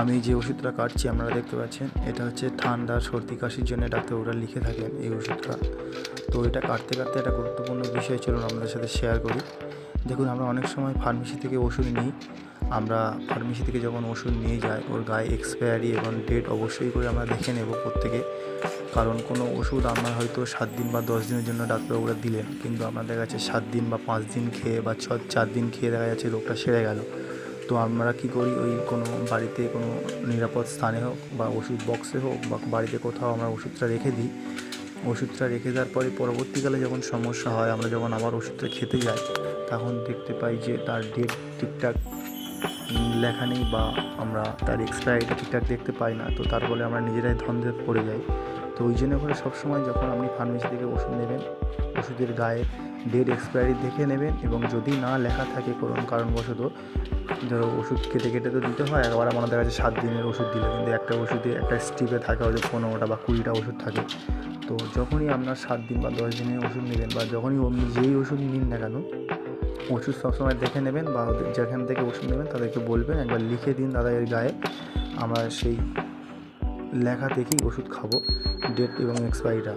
আমি যে ওষুধটা কাটছি আপনারা দেখতে পাচ্ছেন, এটা হচ্ছে ঠান্ডা সর্দি কাশির জন্য ডাক্তারবাবুরা লিখে থাকেন এই ওষুধটা। তো এটা কাটতে কাটতে একটা গুরুত্বপূর্ণ বিষয় চলুন আপনাদের সাথে শেয়ার করি। দেখুন, আমরা অনেক সময় ফার্মেসি থেকে ওষুধ নিই। আমরা ফার্মেসি থেকে যখন ওষুধ নিয়ে যাই, ওর গায়ে এক্সপায়ারি এবং ডেট অবশ্যই করে আমরা দেখে নেব প্রত্যেকে। কারণ কোনো ওষুধ আমরা হয়তো 7 দিন বা 10 দিনের জন্য ডাক্তারবাবুরা দিলেন, কিন্তু আপনাদের কাছে 7 দিন বা 5 দিন খেয়ে বা 4 দিন খেয়ে দেখা যাচ্ছে রোগটা সেরে গেল। তো আমরা কী করি, ওই কোনো বাড়িতে কোনো নিরাপদ স্থানে হোক বা ওষুধ বক্সে হোক বা বাড়িতে কোথাও আমরা ওষুধটা রেখে দিই। ওষুধটা রেখে দেওয়ার পরে পরবর্তীকালে যখন সমস্যা হয়, আমরা যখন আবার ওষুধটা খেতে যাই, তখন দেখতে পাই যে তার ডেট ঠিকঠাক লেখা নেই বা আমরা তার এক্সপায়ারিটা ঠিকঠাক দেখতে পাই না। তো তার ফলে আমরা নিজেরাই ধন্দে পড়ে যাই। তো ওই জন্য করে সবসময় যখন আপনি ফার্মেসি থেকে ওষুধ নেবেন, ওষুধের গায়ে ডেট এক্সপায়ারি দেখে নেবেন। এবং যদি না লেখা থাকে কোনো কারণবশত, ধরো ওষুধ কেটে কেটে তো দিতে হয়, একবার আমাদের কাছে 7 দিনের ওষুধ দিল, কিন্তু একটা ওষুধে একটা স্ট্রিপে থাকে হয়তো 15টা বা 20টা ওষুধ থাকে। তো যখনই আপনার 7 দিন বা 10 দিনের ওষুধ নেবেন বা যখনই আপনি যেই ওষুধ নিন না কেন, ওষুধ সবসময় দেখে নেবেন বা যেখান থেকে ওষুধ নেবেন তাদেরকে বলবেন একবার লিখে দিন, দাদা এর গায়ে আমরা সেই লেখা দেখেই ওষুধ খাবো, ডেট এবং এক্সপায়ারিটা।